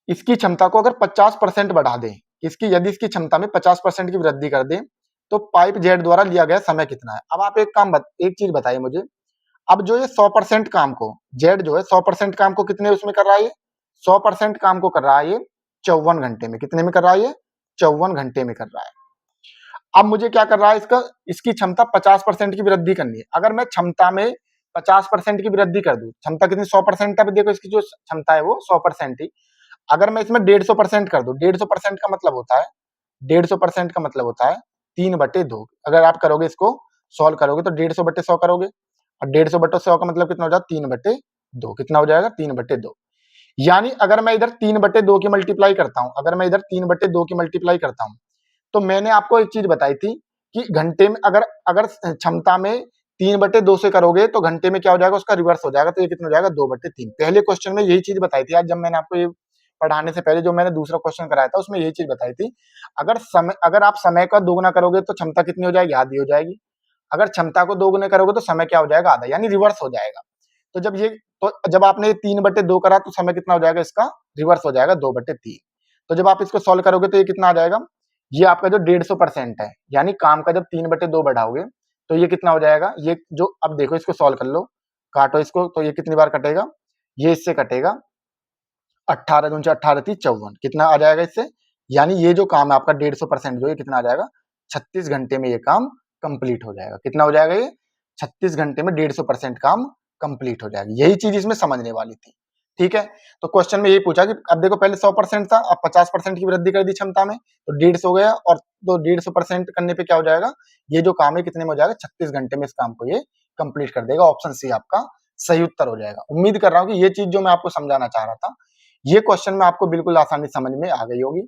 इसकी क्षमता को अगर 50% बढ़ा दें, इसकी यदि इसकी क्षमता में 50% की वृद्धि कर दें तो पाइप जेड द्वारा लिया गया समय कितना है। अब आप एक चीज बताइए मुझे, अब जो ये 100% काम को जेड जो है 100% काम को कितने उसमें कर रहा है, ये 100% काम को कर रहा है ये 54 घंटे में। कितने में कर रहा है ये, 54 घंटे में कर रहा है। अब मुझे क्या कर रहा है, इसकी क्षमता 50% की वृद्धि करनी है। अगर मैं क्षमता में 50% की वृद्धि कर दूं, क्षमता कितनी 100% है, देखो इसकी जो क्षमता है वो 100% ही। अगर मैं इसमें 150% कर दूं, 150% का मतलब होता है 150% का मतलब होता है 3/2। अगर आप करोगे इसको सॉल्व करोगे तो 150/100 करोगे, और 150/100 का मतलब कितना हो जाएगा 3/2। कितना हो जाएगा 3/2। यानी अगर मैं इधर 3/2 की मल्टीप्लाई करता हूं, अगर मैं इधर 3/2 की मल्टीप्लाई करता हूं, तो मैंने आपको एक चीज बताई थी कि घंटे में अगर अगर क्षमता में 3/2 से करोगे तो घंटे में क्या हो जाएगा, उसका रिवर्स हो जाएगा। तो ये कितना हो जाएगा 2/3। पहले क्वेश्चन में यही चीज बताई थी, आज जब मैंने आपको ये पढ़ाने से पहले जो मैंने दूसरा क्वेश्चन कराया था उसमें यही चीज बताई थी। अगर आप समय का दोगुना करोगे तो क्षमता कितनी हो जाएगी, आधी हो जाएगी। अगर क्षमता को दोगुने करोगे तो समय क्या हो जाएगा, आधा, यानी रिवर्स हो जाएगा। तो जब आपने 3/2 करा तो समय कितना हो जाएगा, इसका रिवर्स हो जाएगा 2/3। तो जब आप इसको सॉल्व करोगे तो ये कितना आ जाएगा, ये आपका जो 150% है, यानी काम का जब 3/2 बढ़ाओगे तो ये कितना हो जाएगा, ये जो अब देखो इसको सॉल्व कर लो, काटो इसको, तो ये कितनी बार कटेगा, ये इससे कटेगा 18 दूनी 18 थी 54, कितना आ जाएगा इससे, यानी ये जो काम है आपका 150% जो ये कितना आ जाएगा 36 घंटे में ये काम कंप्लीट हो जाएगा। कितना हो जाएगा ये 36 घंटे में 150% काम कंप्लीट हो जाएगा। यही चीज इसमें समझने वाली थी। ठीक है, तो क्वेश्चन में यही पूछा कि अब देखो पहले 100% था, अब 50% की वृद्धि कर दी क्षमता में तो 150 हो गया, और तो 150% करने पे क्या हो जाएगा, ये जो काम है कितने में हो जाएगा 36 घंटे में इस काम को ये कंप्लीट कर देगा। ऑप्शन सी आपका सही उत्तर हो जाएगा। उम्मीद कर रहा हूं कि ये चीज जो मैं आपको समझाना चाह रहा था ये क्वेश्चन में आपको बिल्कुल आसानी समझ में आ गई होगी।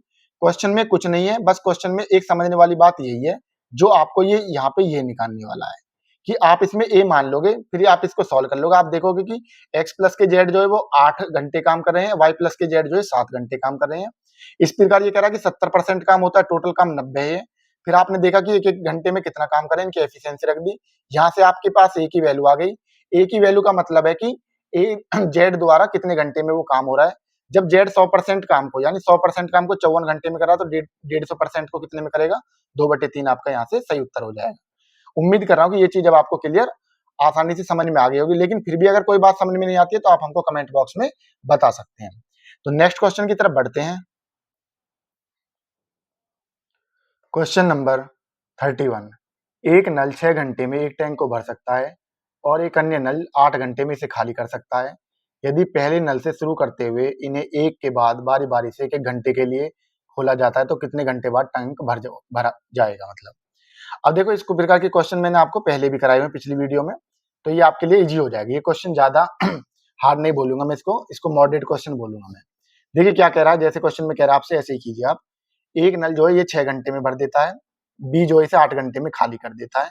क्वेश्चन में कुछ नहीं है, बस क्वेश्चन में एक समझने वाली बात यही है, जो आपको ये यहाँ पे ये निकालने वाला है कि आप इसमें ए मान लोगे, फिर आप इसको सॉल्व कर लोगे, आप देखोगे कि x प्लस के जेड जो है वो 8 घंटे काम कर रहे हैं, y प्लस के जेड जो है 7 घंटे काम कर रहे हैं। इस प्रकार ये कह रहा है कि 70% काम होता है, टोटल काम 90 है। फिर आपने देखा कि एक एक घंटे में कितना काम करें, इनकी एफिशिएंसी रख दी, यहाँ से आपके पास ए की वैल्यू आ गई। ए की वैल्यू का मतलब है कि ए जेड द्वारा कितने घंटे में वो काम हो रहा है। जब जेड 100% काम को, यानी 100% काम को 54 घंटे में करा तो 150% को कितने में करेगा, 2/3 आपका यहाँ से सही उत्तर हो जाएगा। उम्मीद कर रहा हूँ कि ये चीज अब आपको क्लियर आसानी से समझ में आ गई होगी, लेकिन फिर भी अगर कोई बात समझ में नहीं आती है तो आप हमको कमेंट बॉक्स में बता सकते हैं। तो नेक्स्ट क्वेश्चन की तरफ बढ़ते हैं। Question number 31। एक नल 6 घंटे में एक टैंक को भर सकता है और एक अन्य नल 8 घंटे में इसे खाली कर सकता है। यदि पहले नल से शुरू करते हुए इन्हें एक के बाद बारी बारी से 1-1 घंटे के लिए खोला जाता है तो कितने घंटे बाद टैंक भरा जाएगा, मतलब। अब देखो इस प्रकार के क्वेश्चन मैंने आपको पहले भी कराए हुए पिछली वीडियो में, तो ये आपके लिए इजी हो जाएगा। ये क्वेश्चन ज्यादा हार्ड नहीं बोलूंगा मैं, इसको मॉडरेट क्वेश्चन बोलूंगा मैं। देखिए क्या कह रहा है, जैसे क्वेश्चन में कह रहा है आपसे, ऐसे ही कीजिए आप। एक नल जो है ये 6 घंटे में भर देता है, बी जो है इसे 8 घंटे में खाली कर देता है।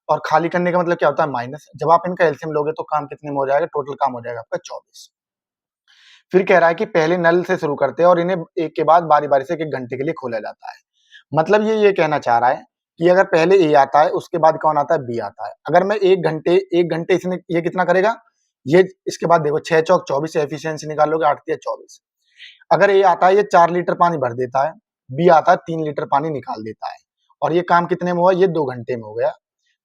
और खाली करने का मतलब क्या होता है, माइनस। जब आप इनका एलसीएम लोगे तो काम कितने में हो जाएगा, टोटल काम हो जाएगा आपका 24। फिर कह रहा है कि पहले नल से शुरू करते हैं और इन्हें एक के बाद बारी बारी से 1-1 घंटे के लिए खोला जाता है। मतलब ये कहना चाह रहा है कि अगर पहले ए आता है उसके बाद कौन आता है, बी आता है। अगर मैं 1 घंटे इसने ये कितना करेगा, ये इसके बाद देखो 6 चौक 24 एफिशिएंसी निकालोगे, 8 तिया 24। अगर ए आता है ये 4 लीटर पानी भर देता है, बी आता है 3 लीटर पानी निकाल देता है, और ये काम कितने में हुआ, ये 2 घंटे में हो गया।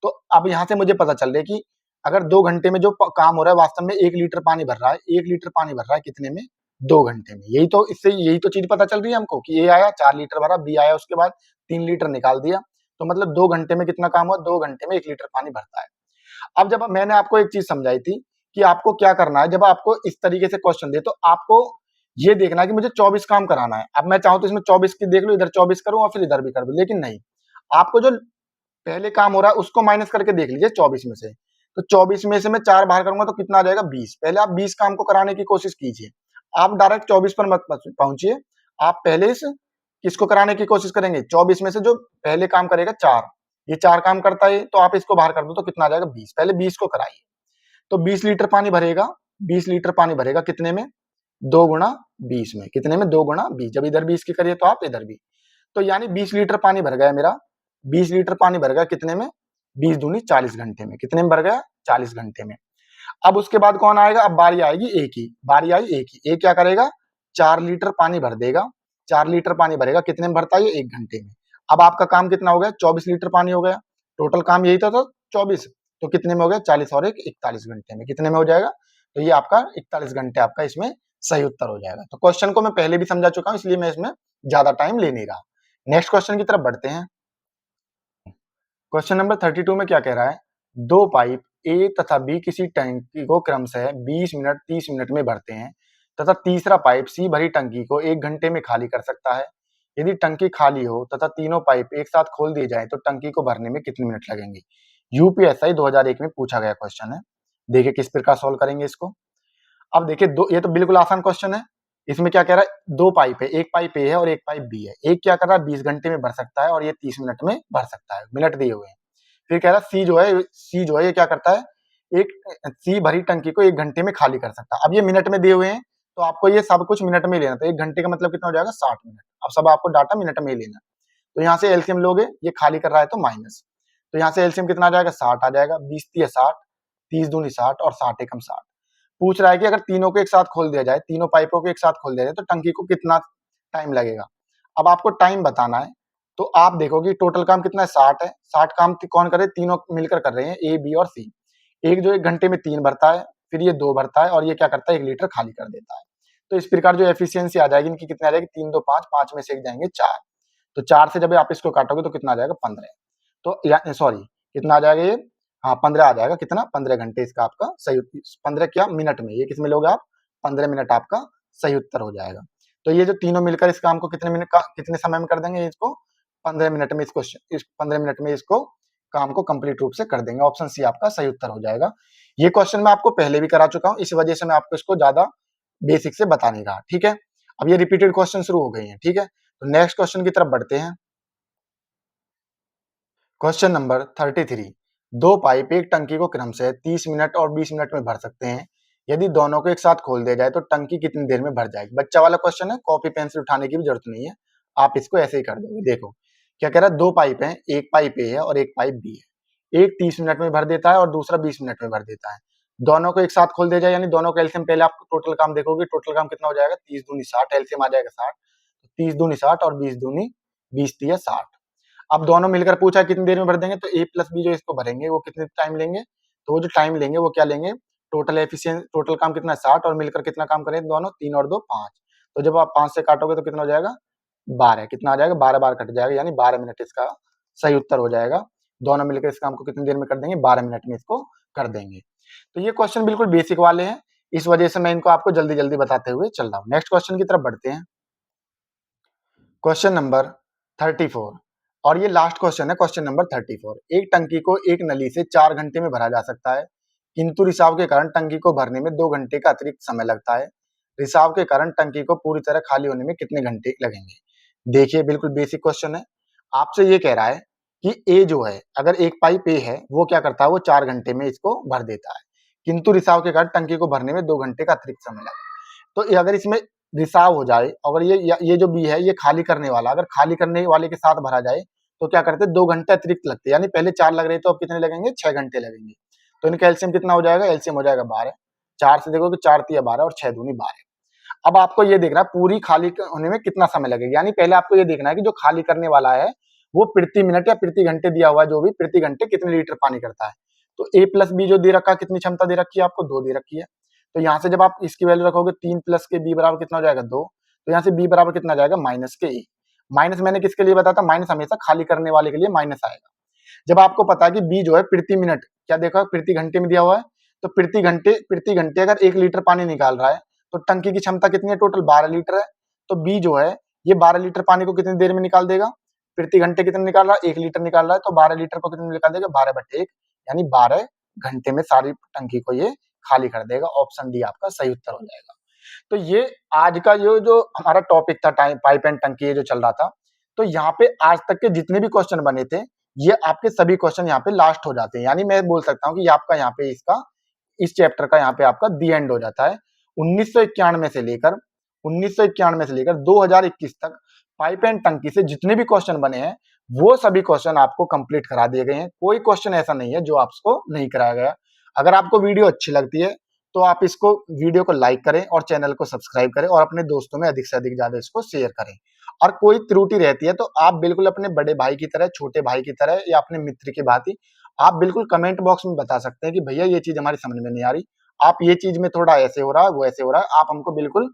तो अब यहाँ से मुझे पता चल रहा है कि अगर 2 घंटे में जो काम हो रहा है वास्तव में 1 लीटर पानी भर रहा है, 1 लीटर पानी भर रहा है कितने में, 2 घंटे में। यही तो चीज पता चल रही है हमको कि ए आया 4 लीटर भरा, बी आया उसके बाद 3 लीटर निकाल दिया, तो मतलब 2 घंटे में कितना काम हुआ, 2 घंटे में 1 लीटर पानी भरता है। अब जब मैंने आपको एक चीज समझाई थी कि आपको क्या करना है, जब आपको इस तरीके से क्वेश्चन दे तो आपको ये देखना है कि मुझे 24 काम कराना है। अब मैं चाहूं तो इसमें 24 की देख लो, इधर 24 करूं और फिर इधर भी कर दूं, लेकिन नहीं, आपको जो पहले काम हो रहा है उसको माइनस करके देख लीजिए 24 में से। तो 24 में से मैं 4 बाहर करूंगा तो कितना आ जाएगा, 20। पहले आप 20 काम को कराने की कोशिश कीजिए, आप डायरेक्ट 24 पर मत पहुंचिए। आप पहले इस किसको कराने की कोशिश करेंगे, 24 में से जो पहले काम करेगा 4, ये 4 काम करता है तो आप इसको बाहर कर दो तो कितना आ जाएगा, 20। पहले 20 को कराइए। तो 20 लीटर पानी भरेगा, 20 लीटर पानी भरेगा कितने में, 2 गुणा 20 में, कितने में, 2 गुणा 20। जब इधर 20 की करिए तो आप इधर भी, तो यानी 20 लीटर पानी भर गया मेरा, 20 लीटर पानी भर गया कितने में, 20 दूनी 40 घंटे में। कितने में भर गया, 40 घंटे में। अब उसके बाद कौन आएगा, अब बारी आएगी ए की, बारी आई ए की। ए क्या करेगा, 4 लीटर पानी भर देगा, 4 लीटर पानी भरेगा कितने में भरता है, ये 1 घंटे में। अब आपका काम कितना हो गया, 24 लीटर पानी हो गया, टोटल काम यही था 24, तो कितने में हो गया, 40 और 1 41 घंटे में। कितने में हो जाएगा, तो ये आपका 41 घंटे आपका इसमें सही उत्तर हो जाएगा। तो क्वेश्चन को मैं पहले भी समझा चुका हूं, इसलिए मैं इसमें ज्यादा टाइम ले नहीं रहा। नेक्स्ट क्वेश्चन की तरफ बढ़ते हैं। क्वेश्चन नंबर 32 में क्या कह रहा है, दो पाइप ए तथा बी किसी टंकी को क्रमशः 20 मिनट 30 मिनट में भरते हैं तथा तीसरा पाइप सी भरी टंकी को 1 घंटे में खाली कर सकता है। यदि टंकी खाली हो तथा तीनों पाइप एक साथ खोल दिए जाए तो टंकी को भरने में कितने मिनट लगेंगे। यूपीएसआई 2001 में पूछा गया क्वेश्चन है। देखिए किस प्रकार सॉल्व करेंगे इसको। अब देखिए दो, ये तो बिल्कुल आसान क्वेश्चन है। इसमें क्या कह रहा है, दो पाइप है, एक पाइप ए है और एक पाइप बी है। एक क्या कर रहा है 20 घंटे में भर सकता है और ये 30 मिनट में भर सकता है, मिनट दिए हुए हैं। फिर कह रहा है सी जो है ये क्या करता है, एक सी भरी टंकी को 1 घंटे में खाली कर सकता है। अब ये मिनट में दिए हुए हैं तो आपको ये सब कुछ मिनट में लेना। तो 1 घंटे का मतलब कितना हो जाएगा 60 मिनट। अब सब आपको डाटा मिनट में ही लेना। तो यहाँ से एलसीएम लोगे, ये खाली कर रहा है तो माइनस, तो यहाँ से एलसीएम कितना आ जाएगा 60 आ जाएगा। 20 तिया 60, 30 दूनी 60 और 60 एकम 60। पूछ रहा है कि अगर तीनों को एक साथ खोल दिया जाए, तीनों पाइपों को एक साथ खोल दिया जाए तो टंकी को कितना टाइम लगेगा। अब आपको टाइम बताना है तो आप देखो कि टोटल काम कितना है 60 है। 60 काम कौन करे, तीनों मिलकर कर रहे हैं, ए बी और सी। एक जो 1 घंटे में 3 भरता है, फिर ये 2 भरता है और ये क्या करता है 1 लीटर खाली कर देता है। तो इस प्रकार जो एफिशिएंसी आ जाएगी इनकी कितनी आ जाएगी, 3 2 5, 5 में से एक जाएंगे 4। तो 4 से जब आप इसको काटोगे तो कितना आ जाएगा 15। तो सॉरी कितना आ जाएगा ये, हाँ 15 आ जाएगा। कितना 15 घंटे इसका आपका सही, 15 क्या मिनट में, ये किस में लोगे आप 15 मिनट आपका सही उत्तर हो जाएगा। तो ये जो तीनों मिलकर इस काम को कितने मिनट का कितने समय में कर देंगे, इसको 15 मिनट में, इसको इस 15 मिनट में इसको काम को कंप्लीट रूप से कर देंगे। ऑप्शन सी आपका सही उत्तर हो जाएगा। ये क्वेश्चन मैं आपको पहले भी करा चुका हूँ, इस वजह से मैं आपको इसको ज्यादा बेसिक से बता नहीं रहा, ठीक है। अब ये रिपीटेड क्वेश्चन शुरू हो गए हैं, ठीक है। तो नेक्स्ट क्वेश्चन की तरफ बढ़ते हैं। क्वेश्चन नंबर 33, दो पाइप एक टंकी को क्रमशः 30 मिनट और 20 मिनट में भर सकते हैं। यदि दोनों को एक साथ खोल दिया जाए तो टंकी कितनी देर में भर जाएगी। बच्चा वाला क्वेश्चन है, कॉपी पेंसिल उठाने की भी जरूरत नहीं है, आप इसको ऐसे ही कर दोगे। देखो क्या कह रहा है, दो पाइप हैं, एक पाइप ए है और एक पाइप बी है। एक 30 मिनट में भर देता है और दूसरा 20 मिनट में भर देता है। दोनों को एक साथ खोल दिया जाए, यानी दोनों का एलसीएम, पहले आप टोटल काम देखोगे, टोटल काम कितना हो जाएगा 30 दूनी 60, एलसीएम आ जाएगा 60। 30 दूनी 60 और 20 दूनी 20 तिया 60। अब दोनों मिलकर पूछा कितनी देर में भर देंगे, तो ए प्लस बी जो इसको भरेंगे वो कितने टाइम लेंगे, तो वो जो टाइम लेंगे वो क्या लेंगे, टोटल एफिशिएंट, टोटल काम कितना है 60 और मिलकर कितना काम करें दोनों, 3 और 2 5। तो जब आप 5 से काटोगे तो कितना हो जाएगा 12, कितना आ जाएगा 12 बार कट जाएगा, यानी 12 मिनट इसका सही उत्तर हो जाएगा। दोनों मिलकर इस काम को कितनी देर में कर देंगे, 12 मिनट में इसको कर देंगे। तो ये क्वेश्चन बिल्कुल बेसिक वाले हैं, इस वजह से मैं इनको आपको जल्दी जल्दी बताते हुए चल रहा हूँ। नेक्स्ट क्वेश्चन की तरफ बढ़ते हैं। क्वेश्चन नंबर 34 और ये लास्ट क्वेश्चन है, क्वेश्चन नंबर 34। एक टंकी को एक नली से 4 घंटे में भरा जा सकता है, किंतु रिसाव के कारण टंकी को भरने में 2 घंटे का अतिरिक्त समय लगता है। रिसाव के कारण टंकी को पूरी तरह खाली होने में कितने घंटे लगेंगे। देखिए बिल्कुल बेसिक क्वेश्चन है। आपसे ये कह रहा है कि ए जो है, अगर एक पाइप ए है वो क्या करता है, वो 4 घंटे में इसको भर देता है, किंतु रिसाव के कारण टंकी को भरने में 2 घंटे का अतिरिक्त समय लगेगा। तो अगर इसमें रिसाव हो जाए, अगर ये जो बी है ये खाली करने वाला, अगर खाली करने वाले के साथ भरा जाए तो क्या करते हैं 2 घंटे अतिरिक्त लगते हैं, यानी पहले 4 लग रहे तो अब कितने लगेंगे 6 घंटे लगेंगे। तो इनका एलसीएम कितना हो जाएगा, एलसीएम हो जाएगा 12। 4 से देखो कि 4 तिया 12 और 6 दूनी 12। अब आपको ये देखना है पूरी खाली होने में कितना समय लगेगा, यानी पहले आपको ये देखना है कि जो खाली करने वाला है वो प्रति मिनट या प्रति घंटे दिया हुआ है, जो भी प्रति घंटे कितने लीटर पानी करता है। तो ए प्लस बी जो दे रखा है, कितनी क्षमता दे रखी है आपको, 2 दे रखी है। तो यहाँ से जब आप इसकी वैल्यू रखोगे 3 प्लस के बी बराबर कितना हो जाएगा 2। तो यहाँ से बी बराबर कितना जाएगा माइनस के ए। माइनस मैंने किसके लिए बताया था, माइनस हमेशा खाली करने वाले के लिए माइनस आएगा। जब आपको पता है कि बी जो है प्रति मिनट, क्या देखा प्रति घंटे में दिया हुआ है, तो प्रति घंटे अगर 1 लीटर पानी निकाल रहा है तो टंकी की क्षमता कितनी है, टोटल 12 लीटर है। तो बी जो है ये 12 लीटर पानी को कितनी देर में निकाल देगा, प्रति घंटे कितने निकाल रहा है 1 लीटर निकाल रहा है, तो 12 लीटर को कितने में निकाल देगा 12/1, यानी 12 घंटे में सारी टंकी को ये खाली कर देगा। ऑप्शन डी आपका सही उत्तर हो जाएगा। तो ये आज का ये जो हमारा टॉपिक था पाइप एंड टंकी ये जो चल रहा था, तो यहाँ पे आज तक के जितने भी क्वेश्चन बने थे ये आपके सभी क्वेश्चन यहाँ पे लास्ट हो जाते हैं, यानी मैं बोल सकता हूँ कि ये आपका यहाँ पे इसका इस चैप्टर का यहाँ पे आपका दी एंड हो जाता है। 1991 से लेकर 2021 तक पाइप एंड टंकी से जितने भी क्वेश्चन बने हैं वो सभी क्वेश्चन आपको कंप्लीट करा दिए गए हैं। कोई क्वेश्चन ऐसा नहीं है जो आपको नहीं कराया गया। अगर आपको वीडियो अच्छी लगती है तो आप इसको वीडियो को लाइक करें और चैनल को सब्सक्राइब करें और अपने दोस्तों में अधिक से अधिक ज्यादा इसको शेयर करें। और कोई त्रुटि रहती है तो आप बिल्कुल अपने बड़े भाई की तरह, छोटे भाई की तरह या अपने मित्र की भांति आप बिल्कुल कमेंट बॉक्स में बता सकते हैं कि भैया ये चीज हमारी समझ में नहीं आ रही, आप ये चीज में थोड़ा ऐसे हो रहा है वो ऐसे हो रहा है, आप हमको बिल्कुल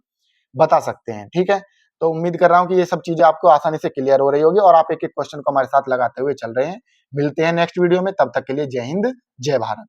बता सकते हैं, ठीक है। तो उम्मीद कर रहा हूँ कि ये सब चीजें आपको आसानी से क्लियर हो रही होगी और आप एक-एक क्वेश्चन को हमारे साथ लगाते हुए चल रहे हैं। मिलते हैं नेक्स्ट वीडियो में, तब तक के लिए जय हिंद, जय भारत।